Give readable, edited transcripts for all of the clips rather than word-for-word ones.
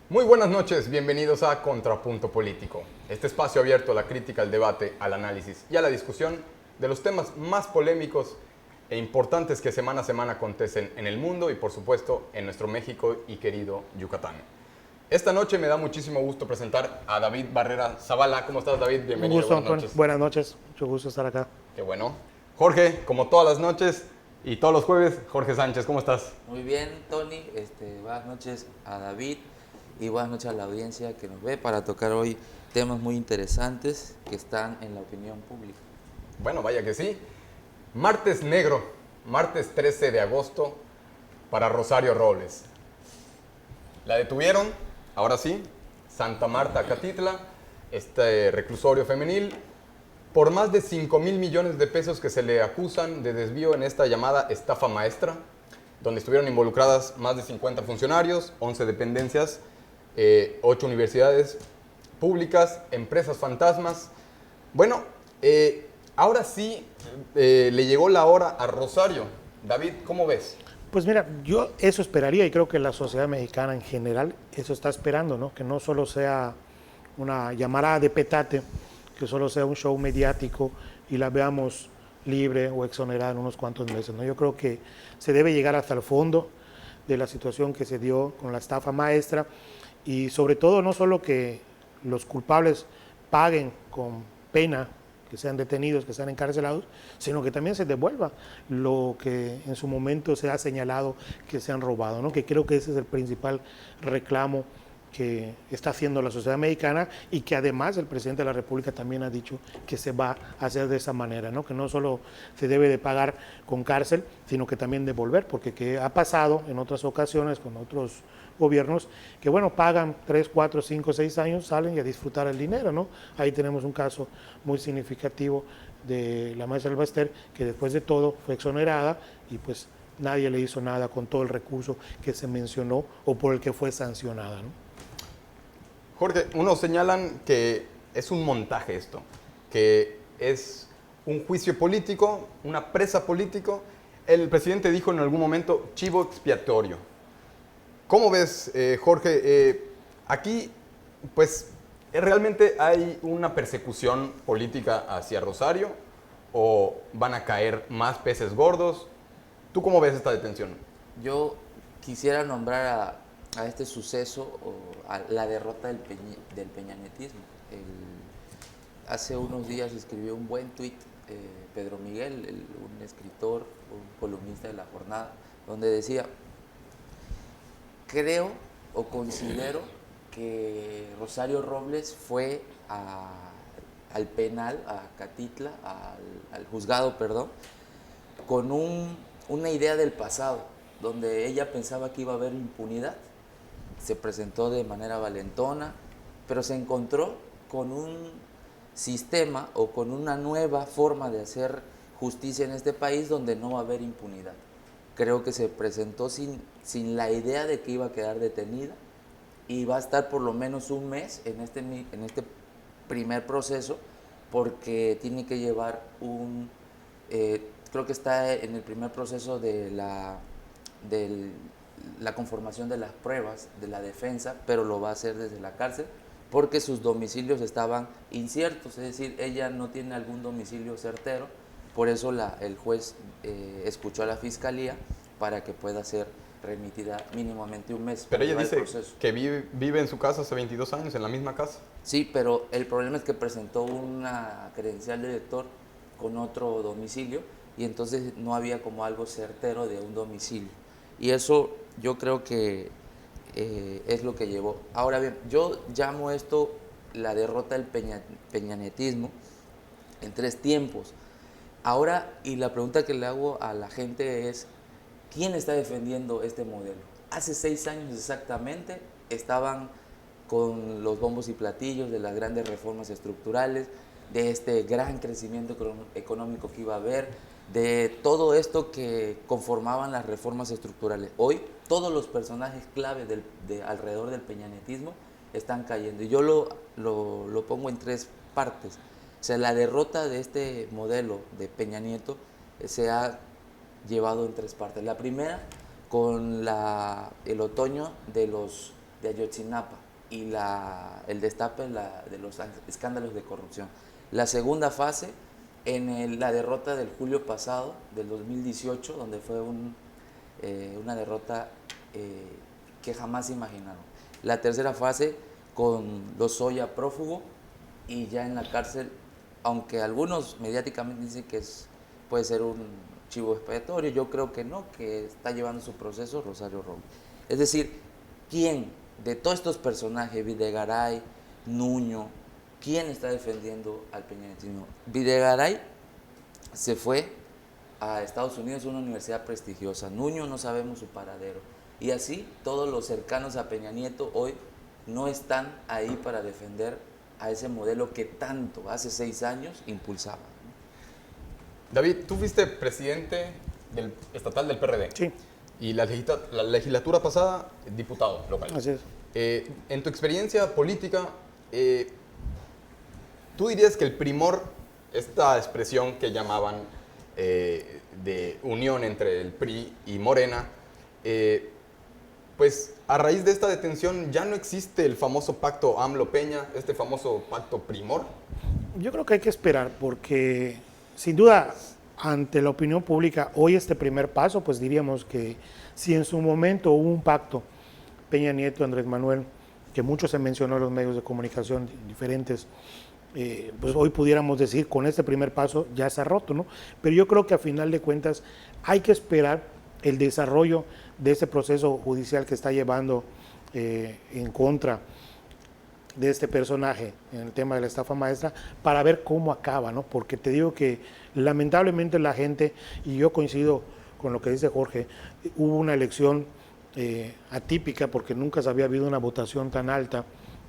Muy buenas noches, bienvenidos a Contrapunto Político, este espacio abierto a la crítica, al debate, al análisis y a la discusión de los temas más polémicos e importantes que semana a semana acontecen en el mundo y por supuesto en nuestro México y querido Yucatán. Esta noche me da muchísimo gusto presentar a David Barrera Zavala. ¿Cómo estás, David? Bienvenido. Un gusto, Antonio. Buenas noches, mucho gusto estar acá. Qué bueno. Jorge, como todas las noches y todos los jueves, Jorge Sánchez, ¿cómo estás? Muy bien, Tony. Buenas noches a David y buenas noches a la audiencia que nos ve para tocar hoy temas muy interesantes que están en la opinión pública. Bueno, vaya que sí. Martes negro, martes 13 de agosto para Rosario Robles. La detuvieron, ahora sí, Santa Marta, Catitla, este reclusorio femenil, por más de 5,000 millones de pesos que se le acusan de desvío en esta llamada estafa maestra, donde estuvieron involucradas más de 50 funcionarios, 11 dependencias, 8 universidades públicas, empresas fantasmas. Bueno, ahora sí le llegó la hora a Rosario. David, ¿cómo ves? Pues mira, yo eso esperaría y creo que la sociedad mexicana en general eso está esperando, ¿no? Que no solo sea una llamada de petate, que solo sea un show mediático y la veamos libre o exonerada en unos cuantos meses, ¿no? Yo creo que se debe llegar hasta el fondo de la situación que se dio con la estafa maestra y sobre todo no solo que los culpables paguen con pena, que sean detenidos, que sean encarcelados, sino que también se devuelva lo que en su momento se ha señalado que se han robado, ¿no? Que creo que ese es el principal reclamo que está haciendo la sociedad mexicana y que además el presidente de la República también ha dicho que se va a hacer de esa manera, ¿no? Que no solo se debe de pagar con cárcel, sino que también devolver, porque que ha pasado en otras ocasiones con otros gobiernos que, bueno, pagan 3, 4, 5, 6 años, salen y a disfrutar el dinero, ¿no? Ahí tenemos un caso muy significativo de la maestra Albaster, que después de todo fue exonerada y pues nadie le hizo nada con todo el recurso que se mencionó o por el que fue sancionada, ¿no? Jorge, unos señalan que es un montaje esto, que es un juicio político, una presa político. El presidente dijo en algún momento chivo expiatorio. ¿Cómo ves, Jorge? Aquí, pues, ¿realmente hay una persecución política hacia Rosario o van a caer más peces gordos? ¿Tú cómo ves esta detención? Yo quisiera nombrar a este suceso a la derrota del peñanetismo. Hace unos días escribió un buen tuit Pedro Miguel, un escritor, un columnista de La Jornada, donde decía: creo o considero que Rosario Robles fue al penal, a Catitla, al juzgado, perdón, con una idea del pasado, donde ella pensaba que iba a haber impunidad. Se presentó de manera valentona, pero se encontró con un sistema o con una nueva forma de hacer justicia en este país donde no va a haber impunidad. Creo que se presentó sin la idea de que iba a quedar detenida y va a estar por lo menos un mes en este primer proceso, porque tiene que llevar creo que está en el primer proceso de la conformación de las pruebas de la defensa, pero lo va a hacer desde la cárcel porque sus domicilios estaban inciertos, es decir, ella no tiene algún domicilio certero. Por eso el juez escuchó a la fiscalía para que pueda ser remitida mínimamente un mes. Pero ella dice que vive en su casa hace 22 años, en la misma casa. Sí, pero el problema es que presentó una credencial de lector con otro domicilio y entonces no había como algo certero de un domicilio. Y eso yo creo que es lo que llevó. Ahora bien, yo llamo esto la derrota del peñanetismo en 3 tiempos. Ahora, y la pregunta que le hago a la gente es: ¿quién está defendiendo este modelo? Hace 6 años exactamente estaban con los bombos y platillos de las grandes reformas estructurales, de este gran crecimiento económico que iba a haber, de todo esto que conformaban las reformas estructurales. Hoy todos los personajes clave alrededor del peñanetismo están cayendo. Y yo lo pongo en 3 partes. O sea, la derrota de este modelo de Peña Nieto se ha llevado en 3 partes. La primera, con el otoño de Ayotzinapa y el destape de los escándalos de corrupción. La segunda fase, en la derrota del julio pasado, del 2018, donde fue una derrota que jamás se imaginaron. La tercera fase, con Lozoya prófugo y ya en la cárcel, aunque algunos mediáticamente dicen que puede ser un chivo expiatorio, yo creo que no, que está llevando su proceso Rosario Robles. Es decir, ¿quién de todos estos personajes, Videgaray, Nuño, quién está defendiendo al peñanetismo? Videgaray se fue a Estados Unidos, una universidad prestigiosa. Nuño no sabemos su paradero. Y así todos los cercanos a Peña Nieto hoy no están ahí para defender a ese modelo que tanto hace 6 años impulsaba. David, tú fuiste presidente estatal del PRD. Sí. Y la legislatura pasada, diputado local. Así es. En tu experiencia política, ¿tú dirías que el primor, esta expresión que llamaban de unión entre el PRI y Morena, pues a raíz de esta detención ya no existe el famoso pacto AMLO-Peña, este famoso pacto primor? Yo creo que hay que esperar porque sin duda ante la opinión pública hoy este primer paso, pues diríamos que si en su momento hubo un pacto Peña Nieto, Andrés Manuel, que mucho se mencionó en los medios de comunicación diferentes, pues hoy pudiéramos decir con este primer paso ya se ha roto, ¿no? Pero yo creo que a final de cuentas hay que esperar el desarrollo de ese proceso judicial que está llevando en contra de este personaje en el tema de la estafa maestra para ver cómo acaba, ¿no? Porque te digo que lamentablemente la gente, y yo coincido con lo que dice Jorge, hubo una elección atípica porque nunca se había habido una votación tan alta,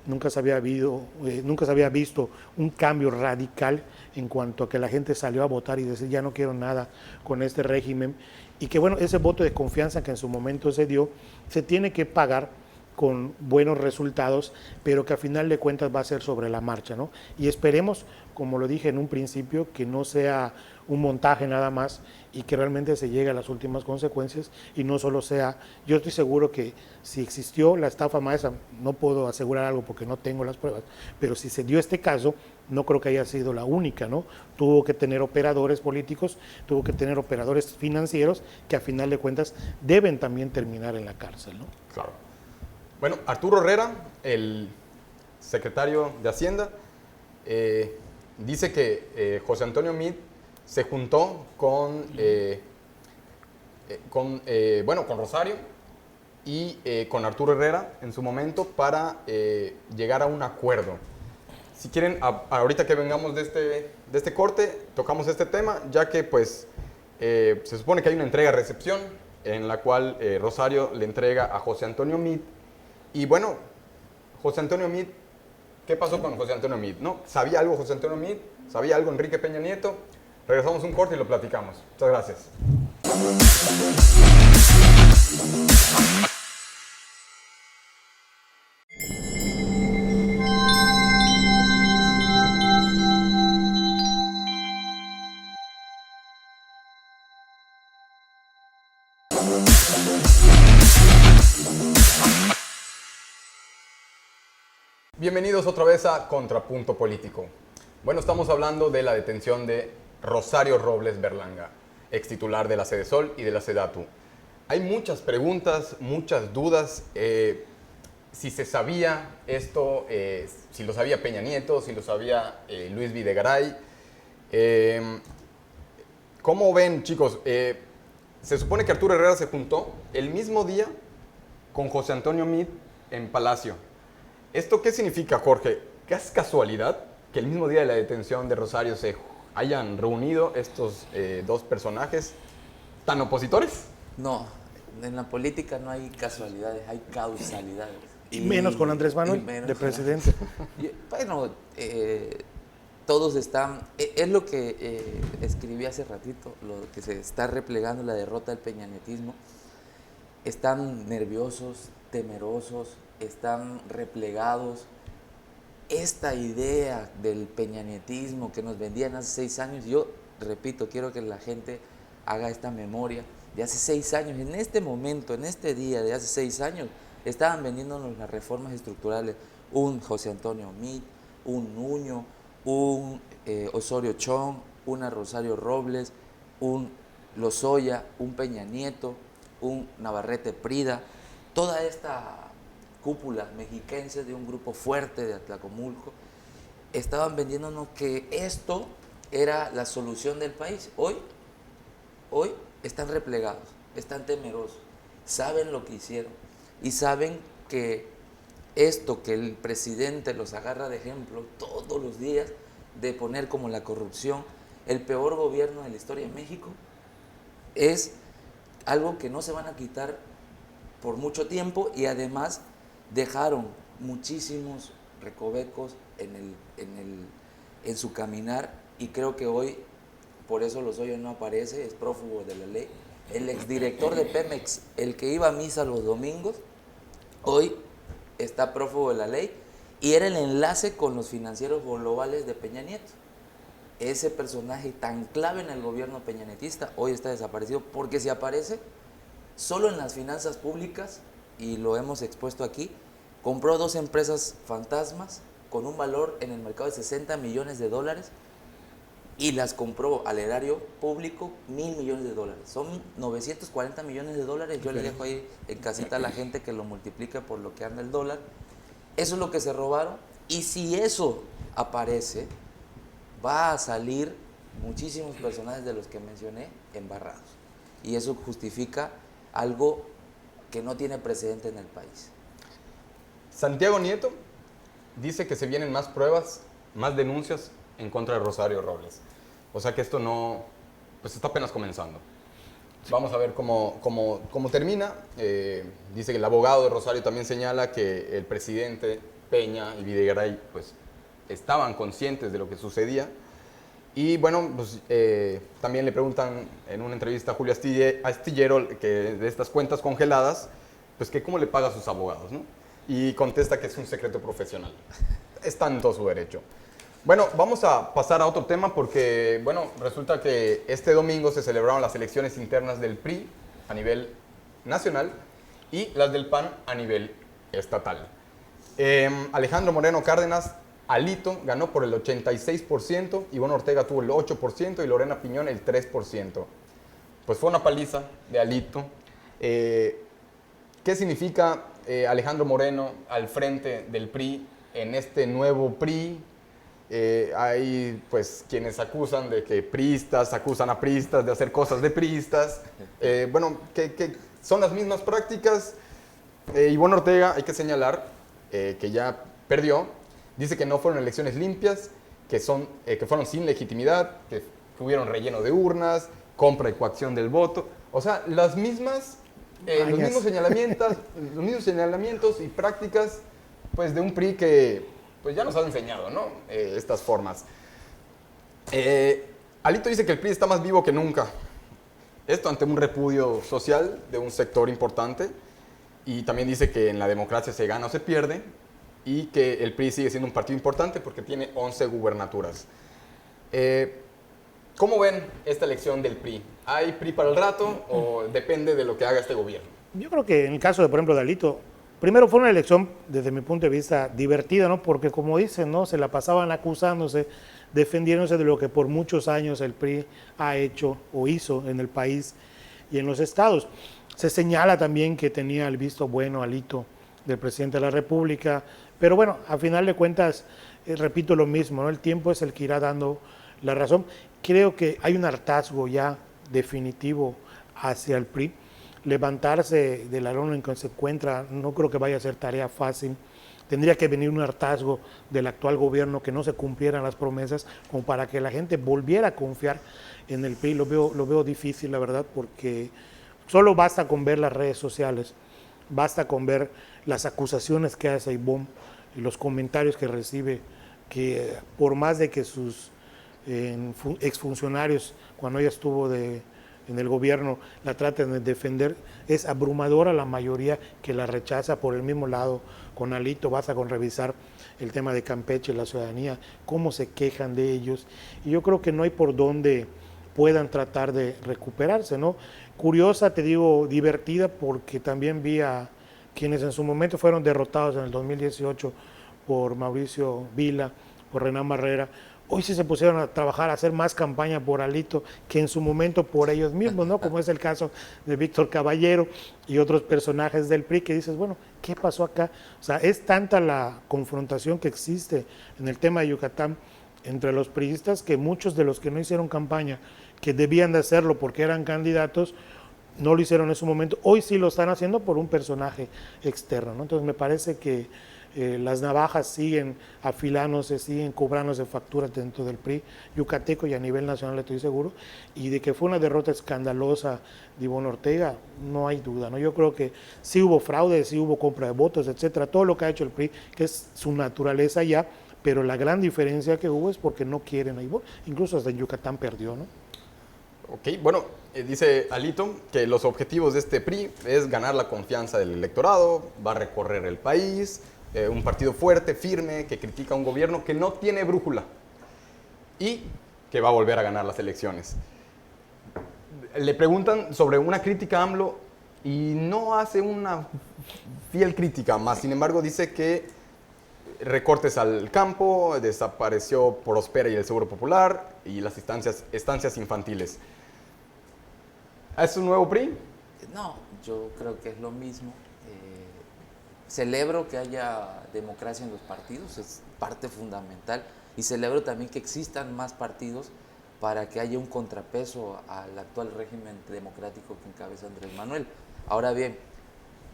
nunca se había visto un cambio radical en cuanto a que la gente salió a votar y decir ya no quiero nada con este régimen, y que bueno, ese voto de confianza que en su momento se dio, se tiene que pagar con buenos resultados, pero que a final de cuentas va a ser sobre la marcha, ¿no? Y esperemos, como lo dije en un principio, que no sea un montaje nada más y que realmente se llegue a las últimas consecuencias y no solo sea, yo estoy seguro que si existió la estafa maestra, no puedo asegurar algo porque no tengo las pruebas, pero si se dio este caso, no creo que haya sido la única, ¿no? Tuvo que tener operadores políticos, tuvo que tener operadores financieros que a final de cuentas deben también terminar en la cárcel, ¿no? Claro. Bueno, Arturo Herrera, el secretario de Hacienda, dice que José Antonio Meade se juntó con Rosario y con Arturo Herrera en su momento para llegar a un acuerdo. Si quieren, ahorita que vengamos de este corte, tocamos este tema, ya que pues se supone que hay una entrega-recepción en la cual Rosario le entrega a José Antonio Meade. Y bueno, José Antonio Meade, ¿qué pasó con José Antonio Meade? ¿No? ¿Sabía algo José Antonio Meade? ¿Sabía algo Enrique Peña Nieto? Regresamos un corte y lo platicamos. Muchas gracias. Bienvenidos otra vez a Contrapunto Político. Bueno, estamos hablando de la detención de Rosario Robles Berlanga, ex titular de la Sedesol y de la Sedatu. Hay muchas preguntas, muchas dudas, si se sabía esto, si lo sabía Peña Nieto, si lo sabía Luis Videgaray. ¿Cómo ven, chicos? Se supone que Arturo Herrera se juntó el mismo día con José Antonio Meade en Palacio. ¿Esto qué significa, Jorge? ¿Qué es casualidad que el mismo día de la detención de Rosario se hayan reunido estos dos personajes tan opositores? No, en la política no hay casualidades, hay causalidades. Y menos con Andrés Manuel, de presidente. Bueno, todos están, es lo que escribí hace ratito, lo que se está replegando, la derrota del peñanetismo. Están nerviosos, temerosos, están replegados. Esta idea del peñanetismo que nos vendían hace 6 años, yo repito, quiero que la gente haga esta memoria de hace 6 años, en este momento, en este día de hace 6 años, estaban vendiéndonos las reformas estructurales, un José Antonio Meade, un Nuño, un Osorio Chong, una Rosario Robles, un Lozoya, un Peña Nieto, un Navarrete Prida, toda esta cúpula mexiquense de un grupo fuerte de Atlacomulco, estaban vendiéndonos que esto era la solución del país. Hoy están replegados, están temerosos, saben lo que hicieron y saben que esto que el presidente los agarra de ejemplo todos los días, de poner como la corrupción, el peor gobierno de la historia de México, es algo que no se van a quitar por mucho tiempo, y además dejaron muchísimos recovecos en su caminar, y creo que hoy, por eso Lozoya no aparece, es prófugo de la ley. El exdirector de Pemex, el que iba a misa los domingos, hoy está prófugo de la ley, y era el enlace con los financieros globales de Peña Nieto. Ese personaje tan clave en el gobierno peñanetista hoy está desaparecido, porque si aparece, solo en las finanzas públicas, y lo hemos expuesto aquí, compró 2 empresas fantasmas con un valor en el mercado de $60 millones, y las compró al erario público $1,000 millones. Son $940 millones. Yo le dejo ahí en casita a la gente que lo multiplique por lo que anda el dólar. Eso es lo que se robaron, y si eso aparece, va a salir muchísimos personajes de los que mencioné embarrados, y eso justifica algo que no tiene precedente en el país. Santiago Nieto dice que se vienen más pruebas, más denuncias en contra de Rosario Robles. O sea que esto no, pues está apenas comenzando. Vamos a ver cómo termina. Dice que el abogado de Rosario también señala que el presidente Peña y Videgaray pues estaban conscientes de lo que sucedía. Y bueno, pues también le preguntan en una entrevista a Julio Astillero que de estas cuentas congeladas, pues que cómo le paga a sus abogados, ¿no? Y contesta que es un secreto profesional. Está en todo su derecho. Bueno, vamos a pasar a otro tema porque, bueno, resulta que este domingo se celebraron las elecciones internas del PRI a nivel nacional y las del PAN a nivel estatal. Alejandro Moreno Cárdenas, Alito, ganó por el 86%, Ivonne Ortega tuvo el 8% y Lorena Piñón el 3%. Pues fue una paliza de Alito. ¿Qué significa Alejandro Moreno al frente del PRI en este nuevo PRI? Hay pues quienes acusan de que priistas acusan a priistas de hacer cosas de priistas. Bueno, que son las mismas prácticas. Ivonne Ortega, hay que señalar que ya perdió. Dice que no fueron elecciones limpias, que fueron sin legitimidad, que hubieron relleno de urnas, compra y coacción del voto. O sea, los mismos señalamientos y prácticas pues, de un PRI que pues, ya nos han enseñado, ¿no? Estas formas. Alito dice que el PRI está más vivo que nunca. Esto ante un repudio social de un sector importante. Y también dice que en la democracia se gana o se pierde. Y que el PRI sigue siendo un partido importante porque tiene 11 gubernaturas. ¿Cómo ven esta elección del PRI? ¿Hay PRI para el rato o depende de lo que haga este gobierno? Yo creo que en el caso de, por ejemplo, de Alito, primero fue una elección, desde mi punto de vista, divertida, ¿no? Porque como dicen, ¿no? Se la pasaban acusándose, defendiéndose de lo que por muchos años el PRI ha hecho o hizo en el país y en los estados. Se señala también que tenía el visto bueno Alito del presidente de la República, pero bueno, a final de cuentas, repito lo mismo, ¿no? El tiempo es el que irá dando la razón. Creo que hay un hartazgo ya definitivo hacia el PRI. Levantarse de la lona en que se encuentra no creo que vaya a ser tarea fácil. Tendría que venir un hartazgo del actual gobierno que no se cumplieran las promesas como para que la gente volviera a confiar en el PRI. Lo veo difícil, la verdad, porque solo basta con ver las redes sociales, basta con ver las acusaciones que hace Ivonne y los comentarios que recibe, que por más de que sus exfuncionarios, cuando ella estuvo en el gobierno, la traten de defender, es abrumadora la mayoría que la rechaza. Por el mismo lado con Alito, basta con revisar el tema de Campeche, la ciudadanía, cómo se quejan de ellos, y yo creo que no hay por dónde puedan tratar de recuperarse, ¿no? Curiosa, te digo, divertida, porque también vi a quienes en su momento fueron derrotados en el 2018 por Mauricio Vila, por Renan Barrera, hoy sí se pusieron a trabajar, a hacer más campaña por Alito que en su momento por ellos mismos, ¿no? Como es el caso de Víctor Caballero y otros personajes del PRI que dices, bueno, ¿qué pasó acá? O sea, es tanta la confrontación que existe en el tema de Yucatán entre los priistas que muchos de los que no hicieron campaña, que debían de hacerlo porque eran candidatos, no lo hicieron en su momento, hoy sí lo están haciendo por un personaje externo, ¿no? Entonces me parece que las navajas siguen afilándose, siguen cobrándose facturas dentro del PRI yucateco y a nivel nacional, estoy seguro, y de que fue una derrota escandalosa de Ivonne Ortega, no hay duda, ¿no? Yo creo que sí hubo fraude, sí hubo compra de votos, etcétera, todo lo que ha hecho el PRI, que es su naturaleza ya, pero la gran diferencia que hubo es porque no quieren a Ivonne, incluso hasta en Yucatán perdió, ¿no? Ok, bueno, dice Alito que los objetivos de este PRI es ganar la confianza del electorado, va a recorrer el país, un partido fuerte, firme, que critica a un gobierno que no tiene brújula y que va a volver a ganar las elecciones. Le preguntan sobre una crítica a AMLO y no hace una fiel crítica, más sin embargo dice que recortes al campo, desapareció Prospera y el Seguro Popular y las estancias infantiles. ¿Es un nuevo PRI? No, yo creo que es lo mismo. Celebro que haya democracia en los partidos, es parte fundamental, y celebro también que existan más partidos para que haya un contrapeso al actual régimen democrático que encabeza Andrés Manuel. Ahora bien,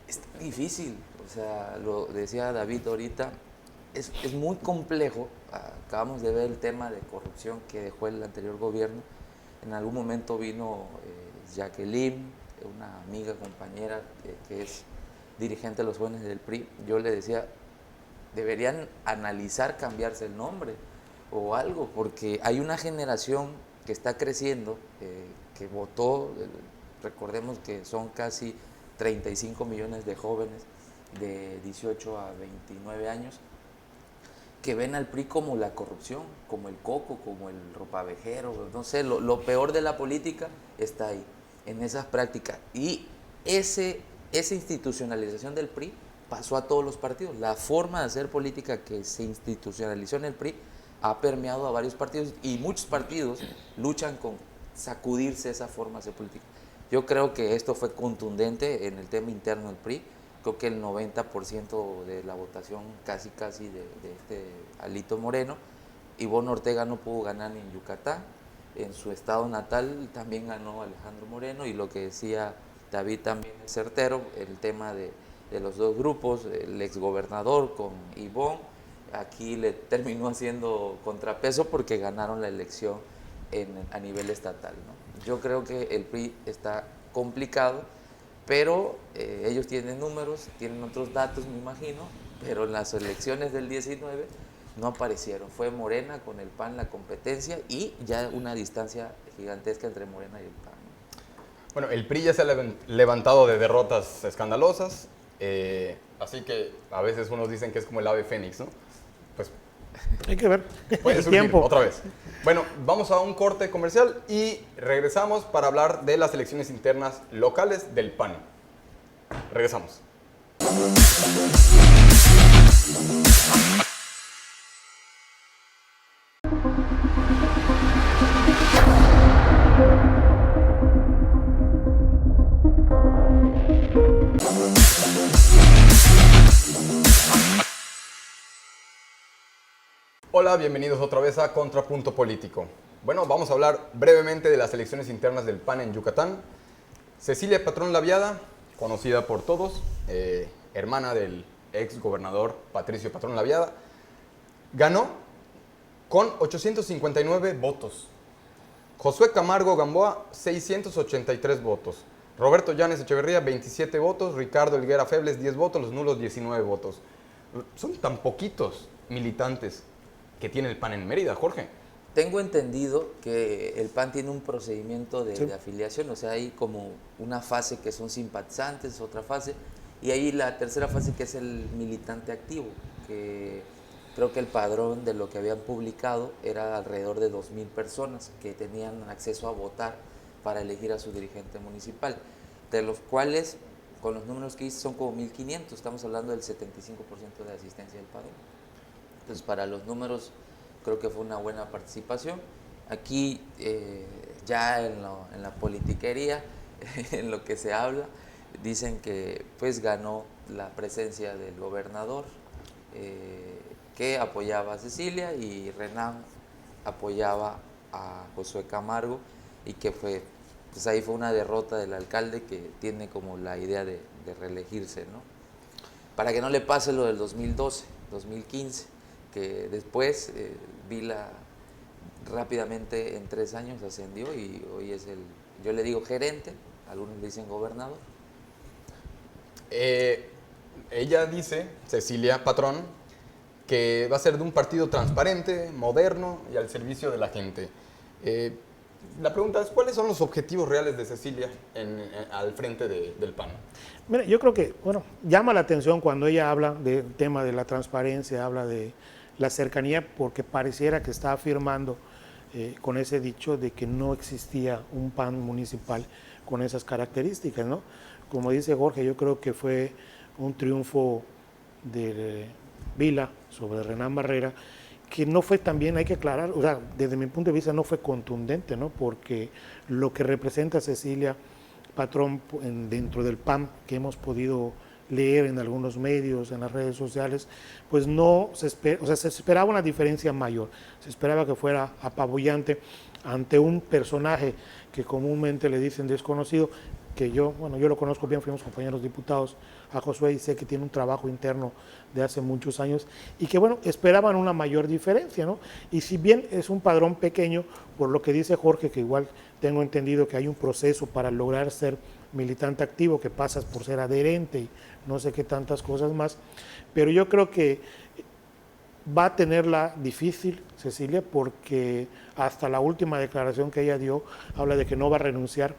es difícil, o sea, lo decía David ahorita, es muy complejo. Acabamos de ver el tema de corrupción que dejó el anterior gobierno. En algún momento vino Jacqueline, una amiga, compañera, que es dirigente de los jóvenes del PRI. Yo le decía, deberían analizar cambiarse el nombre o algo, porque hay una generación que está creciendo, que votó, recordemos que son casi 35 millones de jóvenes de 18 a 29 años, que ven al PRI como la corrupción, como el coco, como el ropavejero, no sé, lo peor de la política está ahí, en esas prácticas. Y esa institucionalización del PRI pasó a todos los partidos. La forma de hacer política que se institucionalizó en el PRI ha permeado a varios partidos y muchos partidos luchan con sacudirse esa forma de hacer política. Yo creo que esto fue contundente en el tema interno del PRI. Creo que el 90% de la votación casi de este Alito Moreno. Ivonne Ortega no pudo ganar ni en Yucatán. En su estado natal también ganó Alejandro Moreno, y lo que decía David también es certero, el tema de los dos grupos, el exgobernador con Ivonne, aquí le terminó haciendo contrapeso porque ganaron la elección a nivel estatal, ¿no? Yo creo que el PRI está complicado, pero ellos tienen números, tienen otros datos, me imagino, pero en las elecciones del 19 no aparecieron. Fue Morena con el PAN la competencia y ya una distancia gigantesca entre Morena y el PAN. Bueno, el PRI ya se ha levantado de derrotas escandalosas, así que a veces unos dicen que es como el ave fénix, ¿no? Pues hay que ver. puede El surgir tiempo. otra vez. Bueno, vamos a un corte comercial y regresamos para hablar de las elecciones internas locales del PAN. Regresamos. Hola, bienvenidos otra vez a Contrapunto Político. Bueno, vamos a hablar brevemente de las elecciones internas del PAN en Yucatán. Cecilia Patrón Laviada, conocida por todos, hermana del ex gobernador Patricio Patrón Laviada, ganó con 859 votos. Josué Camargo Gamboa, 683 votos. Roberto Llanes Echeverría, 27 votos. Ricardo Helguera Febles, 10 votos. Los nulos, 19 votos. Son tan poquitos militantes que tiene el PAN en Mérida, Jorge. Tengo entendido que el PAN tiene un procedimiento Sí. de afiliación, o sea, hay como una fase que son simpatizantes, otra fase, y ahí la tercera fase que es el militante activo, que Creo que el padrón de lo que habían publicado era alrededor de 2.000 personas que tenían acceso a votar para elegir a su dirigente municipal, de los cuales, con los números que hice, son como 1.500, estamos hablando del 75% de asistencia del padrón. Entonces, para los números, creo que fue una buena participación. Aquí, ya en la politiquería, en lo que se habla, dicen que pues ganó la presencia del gobernador, que apoyaba a Cecilia, y Renan apoyaba a Josué Camargo, y que pues ahí fue una derrota del alcalde, que tiene como la idea de reelegirse, ¿no? Para que no le pase lo del 2012, 2015, que después Vila rápidamente en 3 años ascendió y hoy es yo le digo gerente, algunos le dicen gobernador. Ella dice, Cecilia Patrón, que va a ser de un partido transparente, moderno y al servicio de la gente. La pregunta es, ¿cuáles son los objetivos reales de Cecilia al frente del PAN? Mira, yo creo que, bueno, llama la atención cuando ella habla del tema de la transparencia, habla de la cercanía, porque pareciera que está afirmando con ese dicho de que no existía un PAN municipal con esas características, ¿no? Como dice Jorge, yo creo que fue un triunfo de Vila sobre Renan Barrera, que no fue también, hay que aclarar, o sea, desde mi punto de vista no fue contundente, ¿no? Porque lo que representa Cecilia Patrón dentro del PAN, que hemos podido leer en algunos medios, en las redes sociales, pues no se espera, o sea, se esperaba una diferencia mayor, se esperaba que fuera apabullante ante un personaje que comúnmente le dicen desconocido, que yo lo conozco bien, fuimos compañeros diputados a Josué y sé que tiene un trabajo interno de hace muchos años y que, bueno, esperaban una mayor diferencia, ¿no? Y si bien es un padrón pequeño, por lo que dice Jorge, que igual tengo entendido que hay un proceso para lograr ser militante activo, que pasas por ser adherente y no sé qué tantas cosas más, pero yo creo que va a tenerla difícil, Cecilia, porque hasta la última declaración que ella dio habla de que no va a renunciar,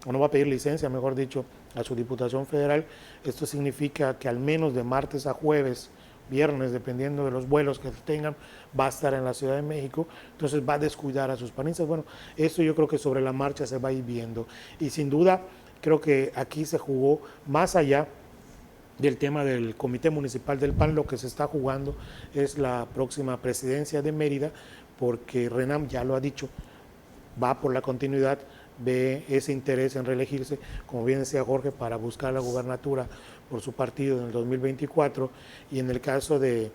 o no va a pedir licencia, mejor dicho, a su Diputación Federal. Esto significa que al menos de martes a jueves, viernes, dependiendo de los vuelos que tengan, va a estar en la Ciudad de México, entonces va a descuidar a sus panistas. Bueno, esto yo creo que sobre la marcha se va a ir viendo. Y sin duda, creo que aquí se jugó más allá del tema del Comité Municipal del PAN, lo que se está jugando es la próxima presidencia de Mérida, porque Renan ya lo ha dicho, va por la continuidad, ve ese interés en reelegirse, como bien decía Jorge, para buscar la gubernatura por su partido en el 2024, y en el caso de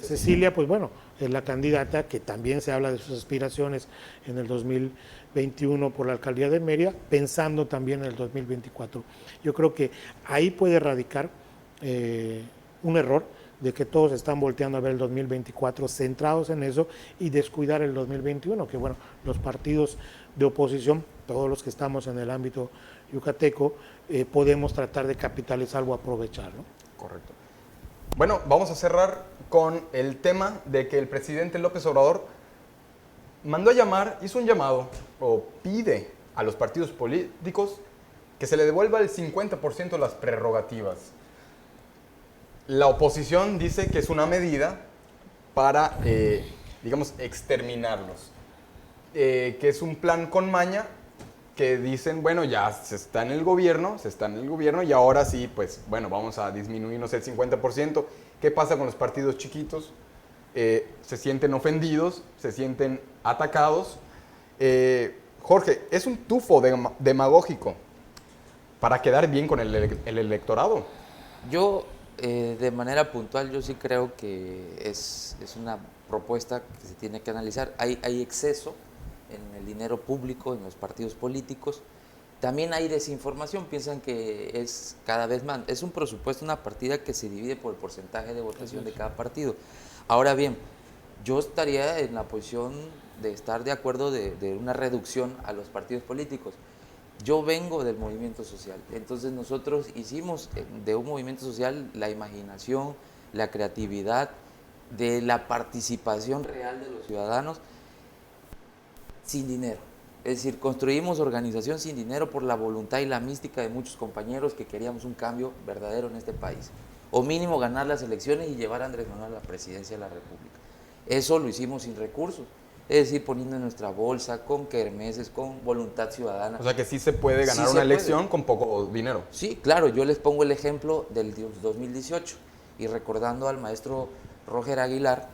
Cecilia, pues bueno, es la candidata que también se habla de sus aspiraciones en el 2021 por la alcaldía de Mérida, pensando también en el 2024. Yo creo que ahí puede radicar un error de que todos están volteando a ver el 2024, centrados en eso y descuidar el 2021, que bueno, los partidos de oposición, todos los que estamos en el ámbito yucateco, podemos tratar de capitalizar o aprovechar, ¿no? Correcto. Bueno, vamos a cerrar con el tema de que el presidente López Obrador hizo un llamado o pide a los partidos políticos que se le devuelva el 50% de las prerrogativas. La oposición dice que es una medida para, digamos, exterminarlos, que es un plan con maña, que dicen, bueno, ya se está en el gobierno y ahora sí, pues, bueno, vamos a disminuirnos el 50%. ¿Qué pasa con los partidos chiquitos? Se sienten ofendidos, se sienten atacados. Jorge, es un tufo demagógico para quedar bien con el electorado. Yo, de manera puntual, yo sí creo que es una propuesta que se tiene que analizar. Hay exceso en el dinero público, en los partidos políticos. También hay desinformación, piensan que es cada vez más. Es un presupuesto, una partida que se divide por el porcentaje de votación de cada partido. Ahora bien, yo estaría en la posición de estar de acuerdo de una reducción a los partidos políticos. Yo vengo del movimiento social, entonces nosotros hicimos de un movimiento social la imaginación, la creatividad, de la participación real de los ciudadanos sin dinero. Es decir, construimos organización sin dinero por la voluntad y la mística de muchos compañeros que queríamos un cambio verdadero en este país. o mínimo ganar las elecciones y llevar a Andrés Manuel a la presidencia de la República. Eso lo hicimos sin recursos, es decir, poniendo en nuestra bolsa, con kermeses, con voluntad ciudadana. O sea que sí se puede ganar Sí una se elección puede. con poco dinero. Sí, claro, yo les pongo el ejemplo del 2018 y recordando al maestro Roger Aguilar,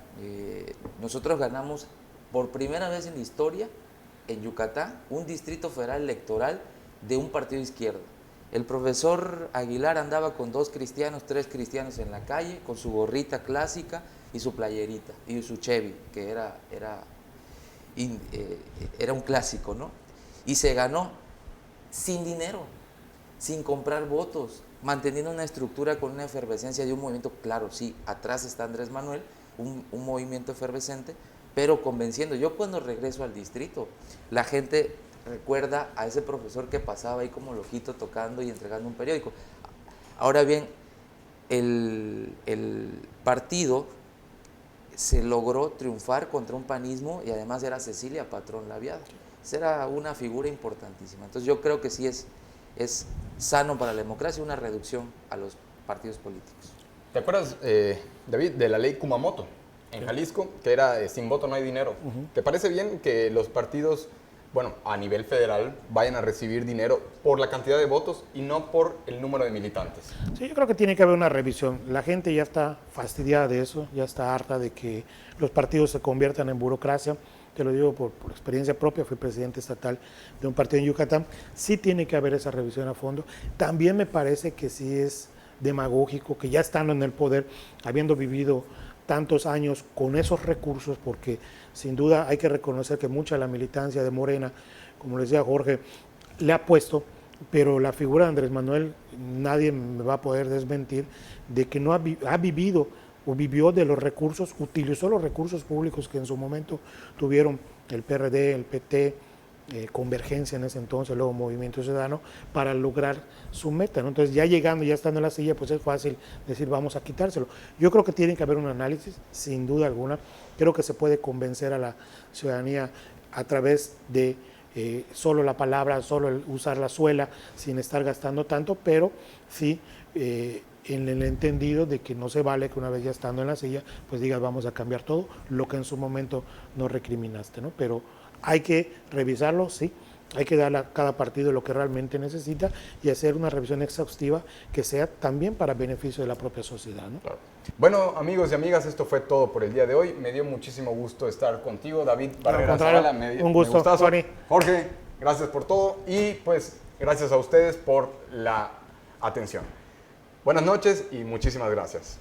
nosotros ganamos por primera vez en la historia en Yucatán un distrito federal electoral de un partido izquierdo. El profesor Aguilar andaba con 2 cristianos, 3 cristianos en la calle, con su gorrita clásica y su playerita y su Chevy, que era un clásico, ¿no? Y se ganó sin dinero, sin comprar votos, manteniendo una estructura con una efervescencia de un movimiento, claro, sí, atrás está Andrés Manuel, un movimiento efervescente, pero convenciendo. Yo cuando regreso al distrito, la gente recuerda a ese profesor que pasaba ahí como loquito tocando y entregando un periódico. Ahora bien, el partido se logró triunfar contra un panismo y además era Cecilia Patrón Laviada. Esa era una figura importantísima. Entonces yo creo que sí es sano para la democracia una reducción a los partidos políticos. ¿Te acuerdas, David, de la ley Kumamoto en Jalisco, que era sin voto no hay dinero? ¿Te parece bien que los partidos, bueno, a nivel federal, vayan a recibir dinero por la cantidad de votos y no por el número de militantes? Sí, yo creo que tiene que haber una revisión. La gente ya está fastidiada de eso, ya está harta de que los partidos se conviertan en burocracia. Te lo digo por experiencia propia, fui presidente estatal de un partido en Yucatán. Sí tiene que haber esa revisión a fondo. También me parece que sí es demagógico que ya estando en el poder, habiendo vivido tantos años con esos recursos, porque sin duda hay que reconocer que mucha de la militancia de Morena, como le decía Jorge, le ha puesto, pero la figura de Andrés Manuel, nadie me va a poder desmentir de que no ha vivido o vivió de los recursos, utilizó los recursos públicos que en su momento tuvieron el PRD, el PT, Convergencia en ese entonces, luego Movimiento Ciudadano, para lograr su meta, ¿no? Entonces ya llegando, ya estando en la silla, pues es fácil decir vamos a quitárselo. Yo creo que tiene que haber un análisis, sin duda alguna. Creo que se puede convencer a la ciudadanía a través de solo la palabra, solo el usar la suela, sin estar gastando tanto, pero sí en el entendido de que no se vale que una vez ya estando en la silla, pues digas vamos a cambiar todo, lo que en su momento no recriminaste, ¿no? Pero hay que revisarlo, sí, hay que darle a cada partido lo que realmente necesita y hacer una revisión exhaustiva que sea también para beneficio de la propia sociedad, ¿no? Claro. Bueno, amigos y amigas, esto fue todo por el día de hoy. Me dio muchísimo gusto estar contigo, David Barrera Zavala. Un gusto, gustazo. Jorge, gracias por todo y pues gracias a ustedes por la atención. Buenas noches y muchísimas gracias.